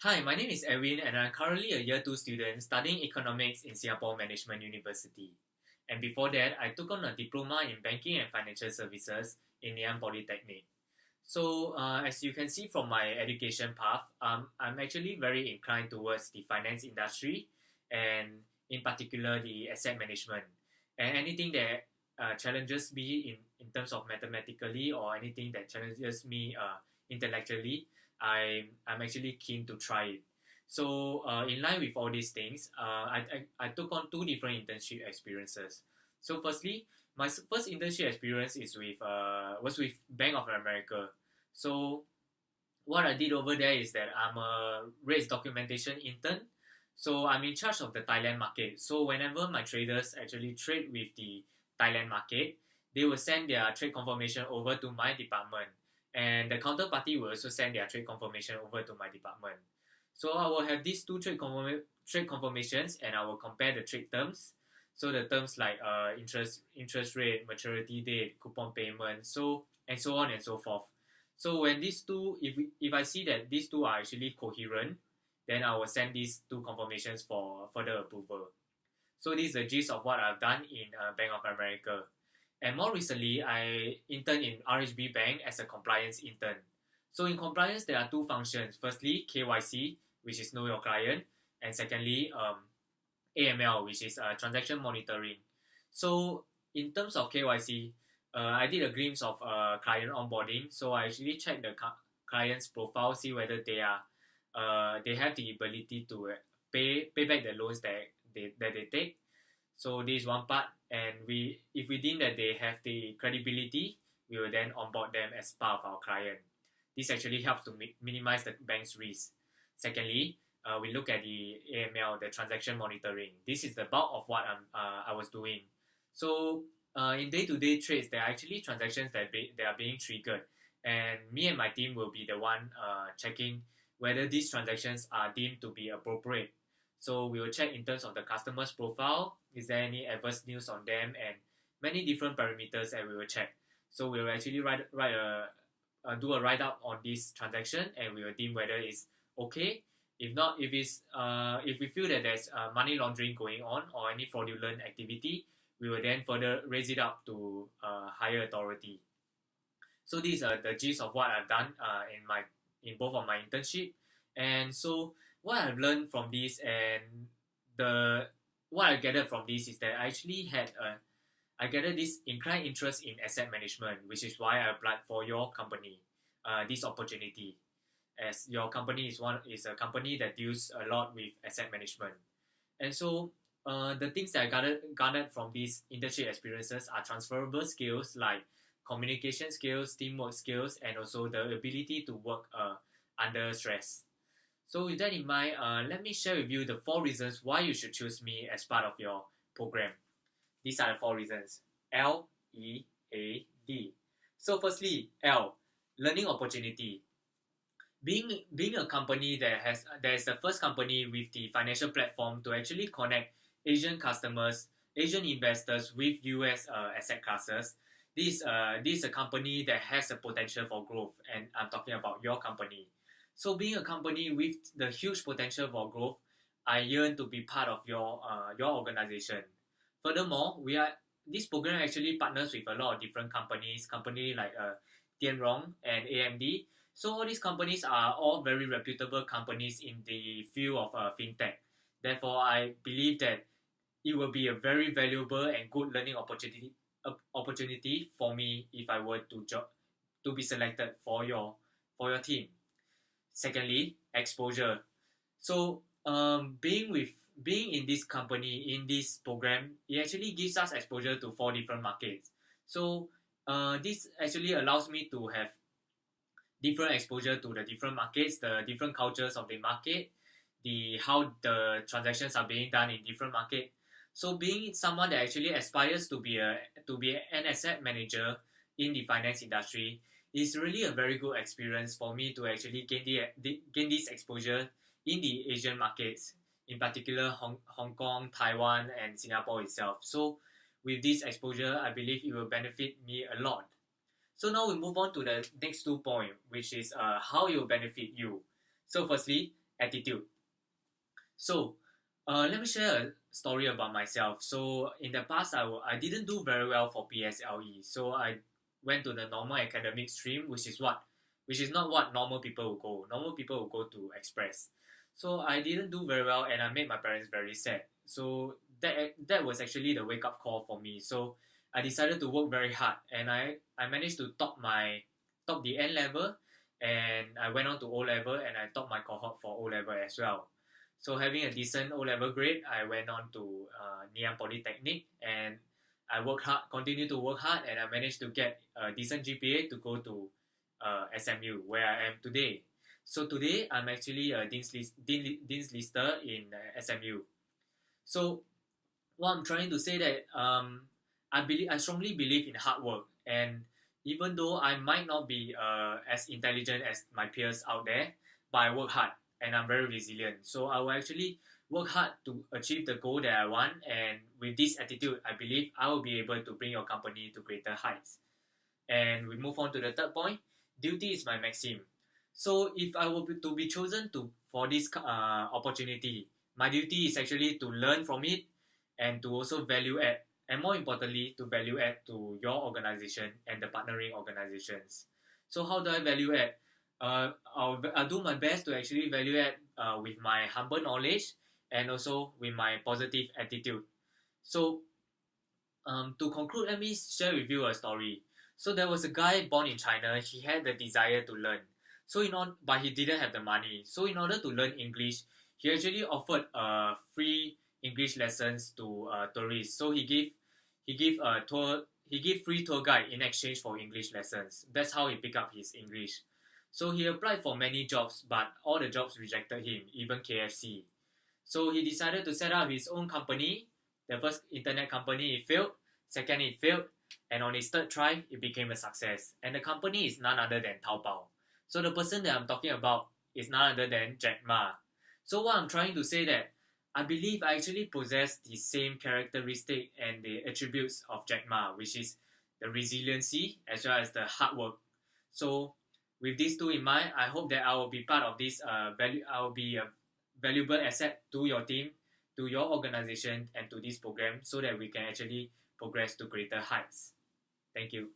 Hi, my name is Edwin, and I'm currently a year 2 student studying economics in Singapore Management University. And before that, I took on a diploma in banking and financial services in Ngee Polytechnic. As you can see from my education path, I'm actually very inclined towards the finance industry and, in particular, the asset management. And anything that challenges me in terms of mathematically or anything that challenges me intellectually, I'm actually keen to try it. In line with all these things, I took on two different internship experiences. So, firstly, my first internship experience was with Bank of America. So, what I did over there is that I'm a rates documentation intern. So, I'm in charge of the Thailand market. So, whenever my traders actually trade with the Thailand market, they will send their trade confirmation over to my department, and the counterparty will also send their trade confirmation over to my department. So I will have these two trade confirmations, and I will compare the trade terms. So the terms like interest rate, maturity date, coupon payment, and so on and so forth. So when these two, if I see that these two are actually coherent, then I will send these two confirmations for further approval. So this is the gist of what I've done in Bank of America. And more recently, I interned in RHB Bank as a compliance intern. So in compliance, there are two functions. Firstly, KYC, which is know your client, and secondly, AML, which is transaction monitoring. So in terms of KYC, I did a glimpse of client onboarding. So I actually checked the client's profile, see whether they have the ability to pay back the loans that they take. So this is one part, and if we deem that they have the credibility, we will then onboard them as part of our client. This actually helps to minimize the bank's risk. Secondly, we look at the AML, the transaction monitoring. This is the bulk of what I was doing. So in day-to-day trades, there are actually transactions that are being triggered, and me and my team will be the one checking whether these transactions are deemed to be appropriate. So we will check in terms of the customer's profile, is there any adverse news on them, and many different parameters that we will check. So we will actually do a write up on this transaction, and we will deem whether it's okay. If not, if we feel that there's money laundering going on or any fraudulent activity, we will then further raise it up to higher authority. So these are the gist of what I've done in both of my internship. And so what I've learned from this, and the what I gathered from this, is that I gathered this inclined interest in asset management, which is why I applied for your company, this opportunity, as your company is a company that deals a lot with asset management. And so the things that I garnered from these internship experiences are transferable skills like communication skills, teamwork skills, and also the ability to work under stress. So with that in mind, let me share with you the 4 reasons why you should choose me as part of your program. These are the 4 reasons. L, E, A, D. So firstly, L, learning opportunity. Being a company that is the first company with the financial platform to actually connect Asian customers, Asian investors with US asset classes, this is a company that has a potential for growth, and I'm talking about your company. So being a company with the huge potential for growth, I yearn to be part of your organization. Furthermore, this program actually partners with a lot of different company like Tianrong and AMD. So all these companies are all very reputable companies in the field of fintech. Therefore, I believe that it will be a very valuable and good learning opportunity for me if I were to be selected for your team. Secondly, exposure. So being in this company, in this program, it actually gives us exposure to 4 different markets. So this actually allows me to have different exposure to the different markets, the different cultures of the market, the how the transactions are being done in different market. So being someone that actually aspires to be an asset manager in the finance industry is really a very good experience for me to actually gain this exposure in the Asian markets, in particular Hong Kong, Taiwan, and Singapore itself. So with this exposure, I believe it will benefit me a lot. So now we move on to the next 2 points, which is how it will benefit you. So firstly, attitude. So, let me share a story about myself. So, in the past, I didn't do very well for PSLE. So, I went to the normal academic stream, which is not what normal people will go. Normal people will go to express. So, I didn't do very well, and I made my parents very sad. So, that was actually the wake up call for me. So, I decided to work very hard, and I managed to top the N level, and I went on to O level, and I topped my cohort for O level as well. So having a decent O level grade, I went on to Ngee Polytechnic, and I worked hard, continued to work hard, and I managed to get a decent GPA to go to SMU, where I am today. So today, I'm actually a Dean's Lister in SMU. So what I'm trying to say that I strongly believe in hard work, and even though I might not be as intelligent as my peers out there, but I work hard and I'm very resilient. So I will actually work hard to achieve the goal that I want, and with this attitude, I believe I will be able to bring your company to greater heights. And we move on to the third point. Duty is my maxim. So if I were to be chosen to for this opportunity, my duty is actually to learn from it and to also value add, and more importantly, to value add to your organization and the partnering organizations. So how do I value add? I'll do my best to actually value add with my humble knowledge and also with my positive attitude. So to conclude, let me share with you a story. So there was a guy born in China. He had the desire to learn. But he didn't have the money. So in order to learn English, he actually offered free English lessons to tourists. So he gave free tour guide in exchange for English lessons. That's how he picked up his English. So he applied for many jobs, but all the jobs rejected him, even KFC. So he decided to set up his own company. The first internet company, it failed. Second, it failed. And on his third try, it became a success. And the company is none other than Taobao. So the person that I'm talking about is none other than Jack Ma. So what I'm trying to say that I believe I actually possess the same characteristic and the attributes of Jack Ma, which is the resiliency as well as the hard work. So with these two in mind, I hope that I will be part of this I will be a valuable asset to your team, to your organization, and to this program, so that we can actually progress to greater heights. Thank you.